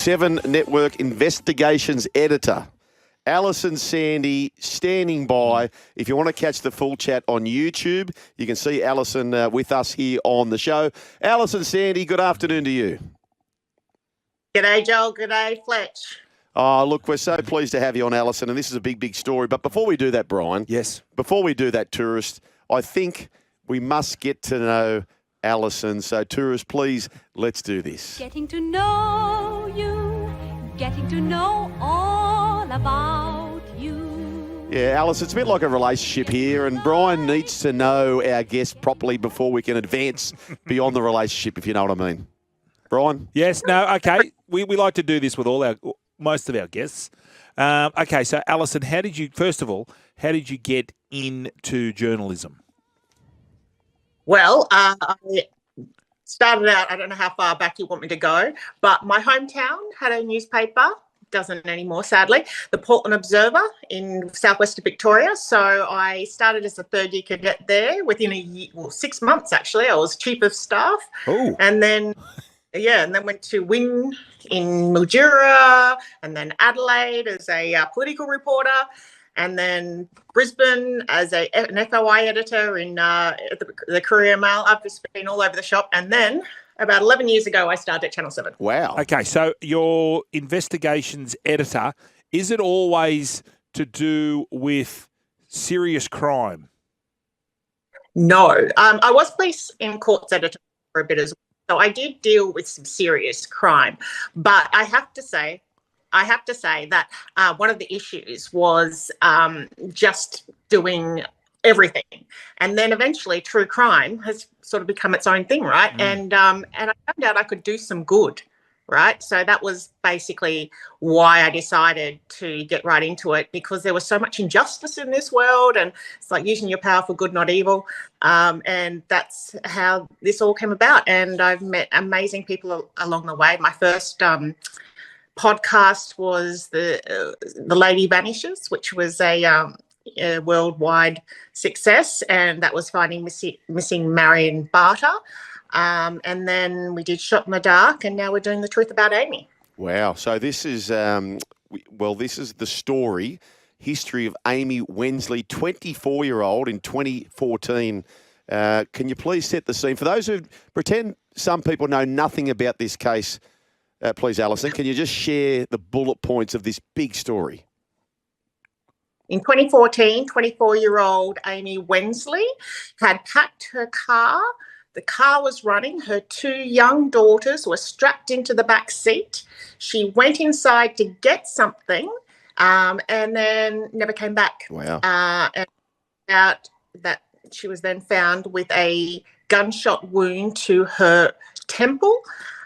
SEN Network Investigations Editor, Alison Sandy, standing by. If you want to catch the full chat on YouTube, you can see Alison with us here on the show. Alison Sandy, good afternoon to you. G'day, Joel. G'day, Fletch. Oh, look, we're so pleased to have you on, Alison, and this is a big, big story. But before we do that, Brian. Yes. Before we do that, tourist, I think we must get to know Alison. So, tourist, please, let's do this. Getting to know you, getting to know all about you. Yeah, Alison, it's a bit like a relationship here, and Brian needs to know our guest properly before we can advance beyond the relationship, if you know what I mean. Brian? Yes. No. Okay. We like to do this with most of our guests. Okay. So, Alison, first of all, how did you get into journalism? Well, I started out, I don't know how far back you want me to go, but my hometown had a newspaper, doesn't anymore, sadly, the Portland Observer in southwestern Victoria. So I started as a third-year cadet there. Within 6 months, actually, I was chief of staff. Oh. And then went to Wynn in Mildura, and then Adelaide as a political reporter, and then Brisbane as an FOI editor in the Courier Mail. I've just been all over the shop. And then about 11 years ago, I started at Channel 7. Wow. Okay, so your investigations editor, is it always to do with serious crime? No. I was police and courts editor for a bit as well. So I did deal with some serious crime. But I have to say that one of the issues was just doing everything, and then eventually true crime has sort of become its own thing, right? And I found out I could do some good, right? So that was basically why I decided to get right into it, because there was so much injustice in this world, and it's like using your power for good, not evil. And that's how this all came about. And I've met amazing people along the way. My first podcast was the Lady Vanishes, which was a worldwide success, and that was finding missing Marion Barter. And then we did Shot in the Dark, and now we're doing The Truth About Amy. Wow. So this is, this is the history of Amy Wensley, 24-year-old in 2014. Can you please set the scene? For those who pretend some people know nothing about this case, please, Alison, can you just share the bullet points of this big story? In 2014, 24-year-old Amy Wensley had packed her car. The car was running. Her two young daughters were strapped into the back seat. She went inside to get something and then never came back. Wow. And out that she was then found with a gunshot wound to her temple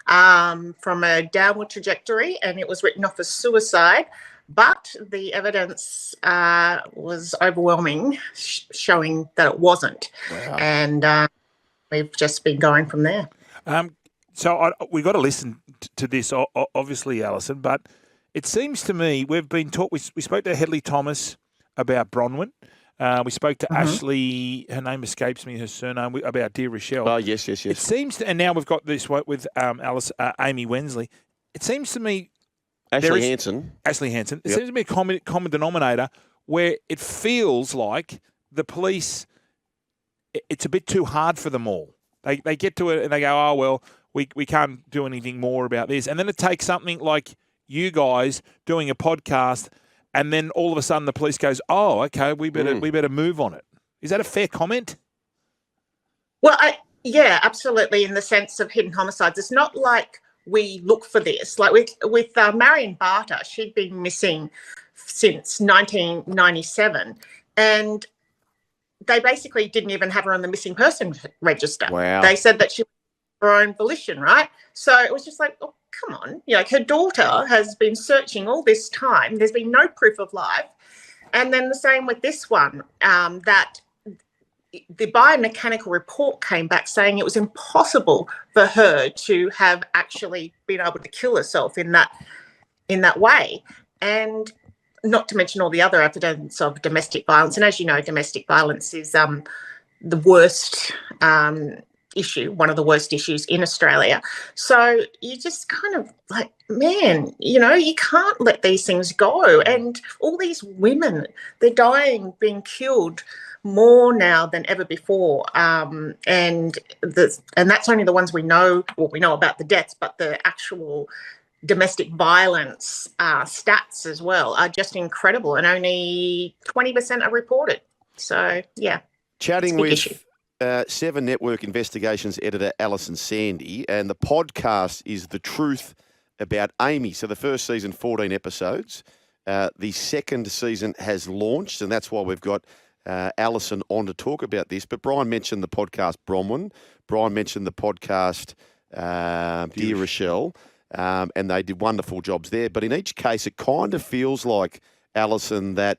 from a downward trajectory, and it was written off as suicide. But the evidence was overwhelming, showing that it wasn't. Wow. And we've just been going from there. So we've got to listen to this, obviously, Alison, but it seems to me we've been taught. We spoke to Hedley Thomas about Bronwyn. We spoke to Ashley, her name escapes me, her surname, about Dear Rochelle. Oh, yes. It seems to, and now we've got this with Amy Wensley. It seems to me... Ashley Hansen. It seems to be a common denominator where it feels like the police, it's a bit too hard for them all. They get to it and they go, oh, well, we can't do anything more about this. And then it takes something like you guys doing a podcast, and then all of a sudden the police goes, oh, okay, we better move on it. Is that a fair comment? Well, yeah, absolutely, in the sense of hidden homicides. It's not like we look for this. Like with Marion Barter, she'd been missing since 1997, and they basically didn't even have her on the missing person register. Wow. They said that she was her own volition, right? So it was just like, oh, come on. Her daughter has been searching all this time. There's been no proof of life. And then the same with this one, that the biomechanical report came back saying it was impossible for her to have actually been able to kill herself in that way. And not to mention all the other evidence of domestic violence. And as you know, domestic violence is the worst issue, one of the worst issues in Australia. So you just kind of like, man, you can't let these things go. And all these women, they're dying, being killed more now than ever before. And that's only the ones we know. Well, we know about the deaths, but the actual domestic violence stats as well are just incredible, and only 20% are reported. So, yeah. Chatting with Seven Network Investigations editor Alison Sandy, and the podcast is The Truth About Amy. So the first season, 14 episodes. The second season has launched, and that's why we've got Alison on to talk about this. But Brian mentioned the podcast Bronwyn. Brian mentioned the podcast Dear Rochelle, and they did wonderful jobs there. But in each case, it kind of feels like, Alison, that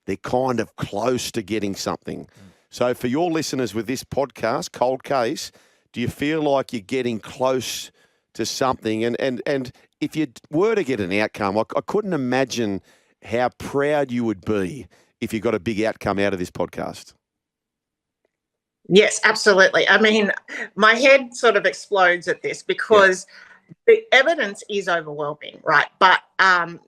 they're kind of close to getting something. So for your listeners with this podcast, Cold Case, do you feel like you're getting close to something? And if you were to get an outcome, I couldn't imagine how proud you would be if you got a big outcome out of this podcast. Yes, absolutely. I mean, my head sort of explodes at this because the evidence is overwhelming, right? But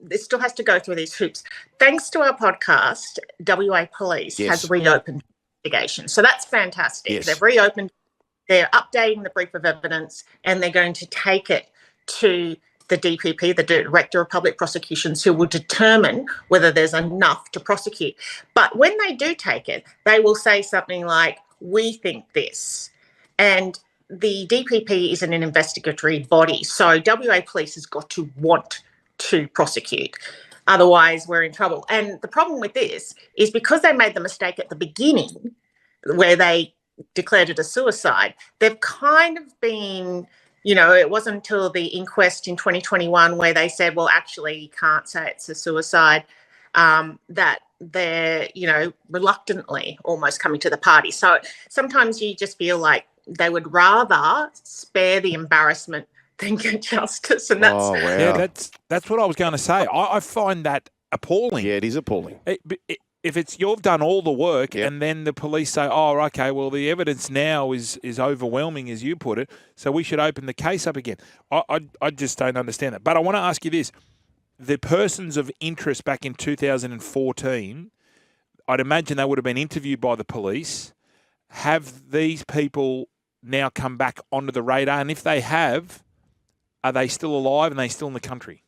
it still has to go through these hoops. Thanks to our podcast, WA Police has reopened investigation. So that's fantastic. Yes. They've reopened, they're updating the brief of evidence, and they're going to take it to the DPP, the Director of Public Prosecutions, who will determine whether there's enough to prosecute. But when they do take it, they will say something like, we think this. And the DPP is an investigatory body, so WA Police has got to want to prosecute. Otherwise, we're in trouble. And the problem with this is because they made the mistake at the beginning where they declared it a suicide, they've kind of been, it wasn't until the inquest in 2021 where they said, well, actually, you can't say it's a suicide, that they're, reluctantly almost coming to the party. So sometimes you just feel like they would rather spare the embarrassment than get justice, and that's that's what I was going to say. I find that appalling. Yeah, it is appalling. If it's you've done all the work and then the police say, "Oh, okay, well the evidence now is overwhelming," as you put it, so we should open the case up again. I just don't understand that. But I want to ask you this: the persons of interest back in 2014, I'd imagine they would have been interviewed by the police. Have these people now come back onto the radar? And if they have, are they still alive and are they still in the country?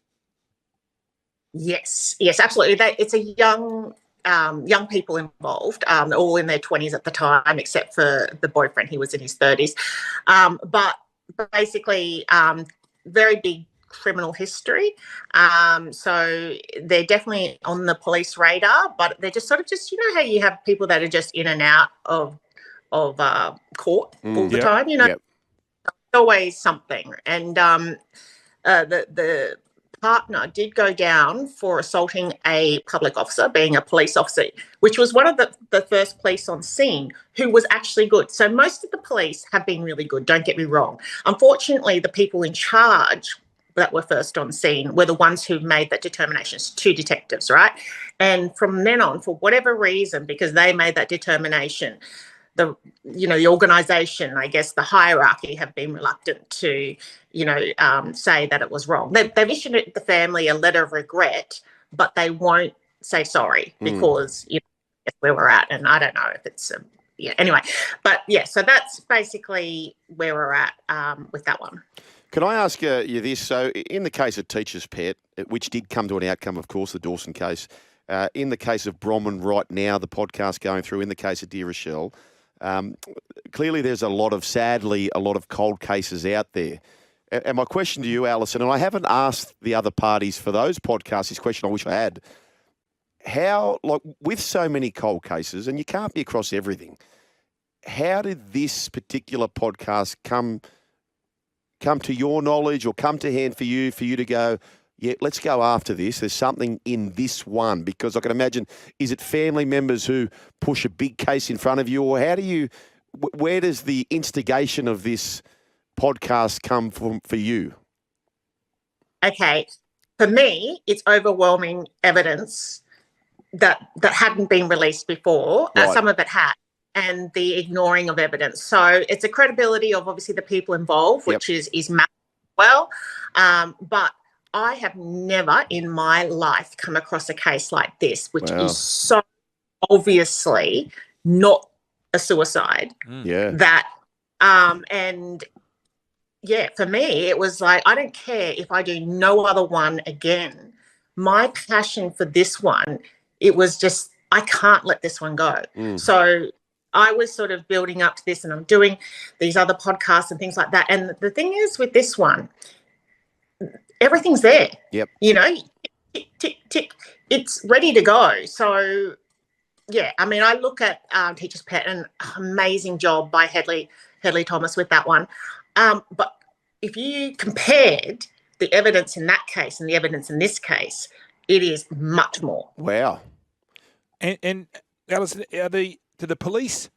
Yes, absolutely. It's a young people involved, all in their 20s at the time, except for the boyfriend. He was in his 30s. But basically, very big criminal history. So they're definitely on the police radar, but they're just sort of how you have people that are just in and out of court all the time, always something. And the partner did go down for assaulting a public officer, being a police officer, which was one of the first police on scene who was actually good. So most of the police have been really good, don't get me wrong. Unfortunately, the people in charge that were first on scene were the ones who made that determination. It's 2 detectives, right? And from then on, for whatever reason, because they made that determination, the organisation, I guess the hierarchy, have been reluctant to, say that it was wrong. They've issued the family a letter of regret, but they won't say sorry because, that's where we're at. And I don't know if it's, anyway. But, so that's basically where we're at with that one. Can I ask you this? So in the case of Teacher's Pet, which did come to an outcome, of course, the Dawson case, in the case of Bronwyn right now, the podcast going through, in the case of Dear Rochelle, clearly there's sadly, a lot of cold cases out there. And my question to you, Alison, and I haven't asked the other parties for those podcasts, this question I wish I had, how, with so many cold cases, and you can't be across everything, how did this particular podcast come to your knowledge or come to hand for you to go, let's go after this. There's something in this one, because I can imagine, is it family members who push a big case in front of you, or where does the instigation of this podcast come from for you? Okay. For me, it's overwhelming evidence that hadn't been released before. Right. Some of it had. and the ignoring of evidence. So it's a credibility of obviously the people involved, which is massive as well. But I have never in my life come across a case like this, which is so obviously not a suicide. That and yeah, for me it was like, I don't care if I do no other one again. My passion for this one, it was just, I can't let this one go. So I was sort of building up to this, and I'm doing these other podcasts and things like that. And the thing is with this one, everything's there. You know, tick, tick, tick, it's ready to go. So yeah, I mean, I look at Teacher's Pet, and amazing job by Hedley Thomas with that one. But if you compared the evidence in that case and the evidence in this case, it is much more. Wow. And Alison, do the police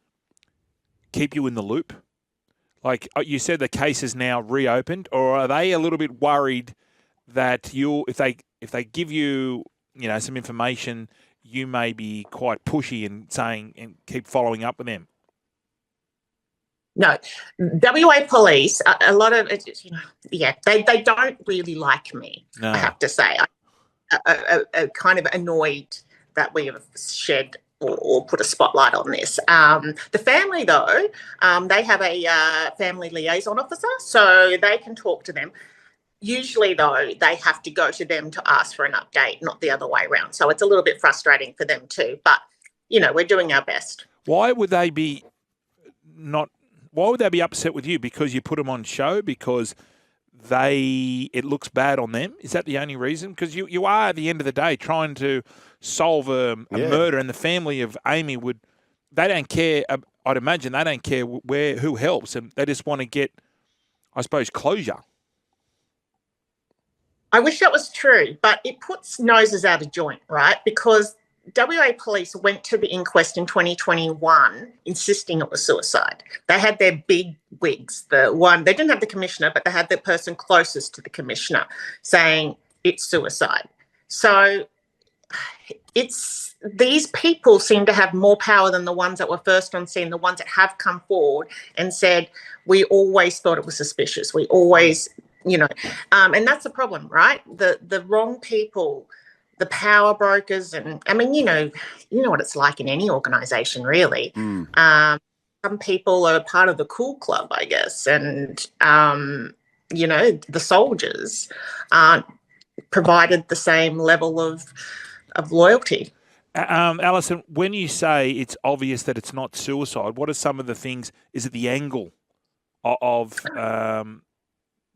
keep you in the loop? Like you said, the case is now reopened, or are they a little bit worried that if they give you, you know, some information, you may be quite pushy and saying and keep following up with them? No, WA police, a lot of it, you know, yeah, they don't really like me. I have to say, I'm kind of annoyed that we have shed or put a spotlight on this. The family, though, they have a family liaison officer, so they can talk to them. Usually, though, they have to go to them to ask for an update, not the other way around. So it's a little bit frustrating for them too. But, you know, we're doing our best. Why would they be upset with you? Because you put them on show? Because it looks bad on them? Is that the only reason? Because you are, at the end of the day, trying to solve a murder, and the family of Amy they don't care. I'd imagine they don't care who helps, and they just want to get, I suppose, closure. I wish that was true, but it puts noses out of joint, right? Because WA police went to the inquest in 2021 insisting it was suicide. They had their big wigs. They didn't have the commissioner, but they had the person closest to the commissioner saying it's suicide. So these people seem to have more power than the ones that were first on scene, the ones that have come forward and said, we always thought it was suspicious. We always, you know, and that's the problem, right? The wrong people, the power brokers, and I mean, you know what it's like in any organisation, really. Some people are part of the cool club, I guess, and you know, the soldiers aren't provided the same level of loyalty. Alison, when you say it's obvious that it's not suicide, what are some of the things? Is it the angle of the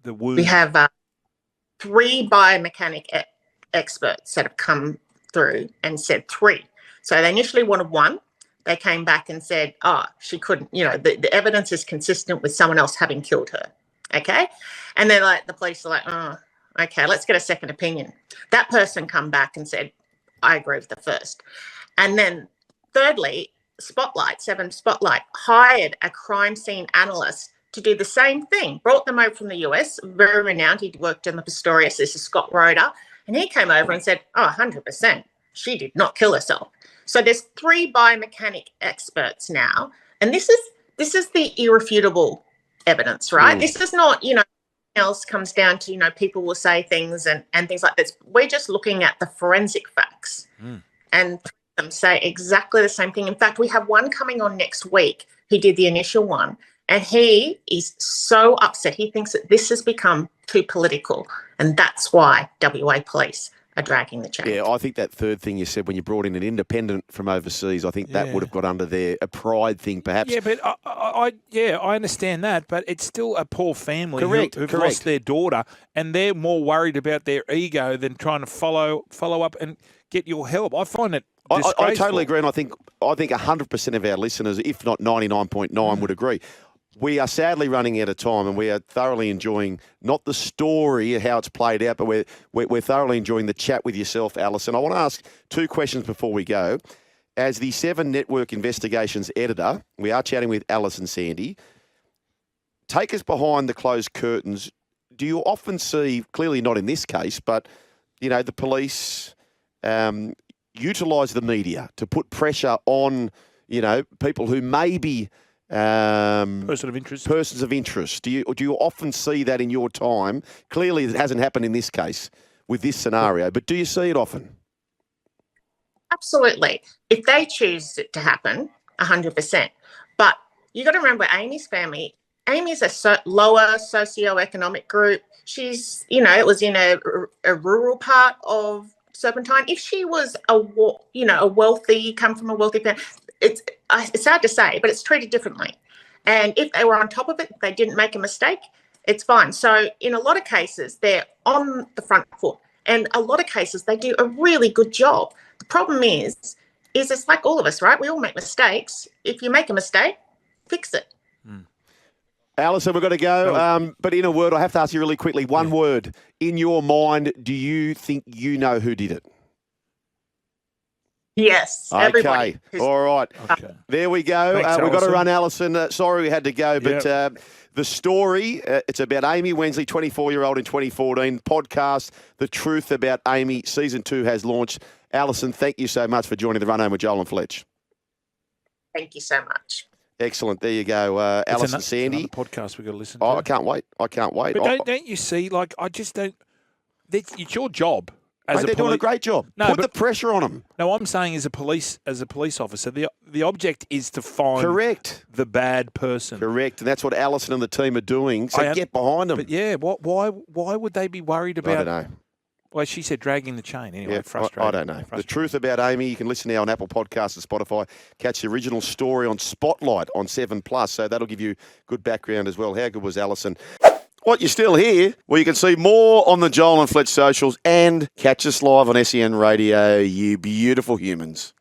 wound? We have 3 biomechanic experts that have come through and said 3. So they initially wanted 1. They came back and said, she couldn't, you know, the evidence is consistent with someone else having killed her. Okay. And they're like, the police are like, okay, let's get a second opinion. That person come back and said, I agree with the first. And then thirdly, Seven Spotlight hired a crime scene analyst to do the same thing, brought them over from the US, very renowned. He worked in the Pistorius. This is Scott Roeder. And he came over and said, 100%, she did not kill herself. So there's 3 biomechanic experts now. And this is the irrefutable evidence, right? This is not, you know, else comes down to, you know, people will say things and things like this. We're just looking at the forensic facts and them say exactly the same thing. In fact, we have one coming on next week who did the initial one, and he is so upset. He thinks that this has become too political, and that's why WA police are dragging the chain. Yeah, I think that third thing you said when you brought in an independent from overseas, I think that would have got under there, a pride thing perhaps. Yeah, but I understand that, but it's still a poor family who've lost their daughter, and they're more worried about their ego than trying to follow up and get your help. I find it disgraceful. I totally agree, and I think 100% of our listeners, if not 99.9, would agree. We are sadly running out of time, and we are thoroughly enjoying not the story, how it's played out, but we're thoroughly enjoying the chat with yourself, Alison. I want to ask 2 questions before we go. As the 7 Network Investigations editor, we are chatting with Alison Sandy. Take us behind the closed curtains. Do you often see, clearly not in this case, but, you know, the police utilise the media to put pressure on people who may be Person of interest. persons of interest. Do you often see that in your time? Clearly, it hasn't happened in this case with this scenario, but do you see it often? Absolutely. If they choose it to happen, 100%. But you got to remember Amy's family. Amy's a lower socioeconomic group. She's, it was in a rural part of Serpentine. If she was come from a wealthy family, it's hard to say, but it's treated differently. And if they were on top of it, they didn't make a mistake, it's fine. So in a lot of cases, they're on the front foot. And a lot of cases, they do a really good job. The problem is it's like all of us, right? We all make mistakes. If you make a mistake, fix it. Alison, we've got to go. But in a word, I have to ask you really quickly, one word. In your mind, do you think you know who did it? Yes. Okay. All right. Okay. There we go. Thanks, We've got to Alison. run, Alison. Sorry we had to go, but the story, it's about Amy Wensley, 24-year-old in 2014, podcast, The Truth About Amy, Season 2 has launched. Alison, thank you so much for joining the Run Home with Joel and Fletch. Thank you so much. Excellent. There you go, Alison Sandy. Podcast we've got to listen to. Oh, I can't wait. But don't you see, I just don't, it's your job. They're doing a great job. No, Put but- the pressure on them. No, I'm saying as a police officer, the object is to find Correct. the bad person. Correct. And that's what Alison and the team are doing. So get behind them. But yeah, why would they be worried about? I don't know. Well, she said dragging the chain. Anyway, Yeah, frustrating. I don't know. The Frustrating. Truth About Amy, you can listen now on Apple Podcasts and Spotify. Catch the original story on Spotlight on 7+. So that'll give you good background as well. How good was Alison? What, you're still here? Well, you can see more on the Joel and Fletch socials and catch us live on SEN Radio, you beautiful humans.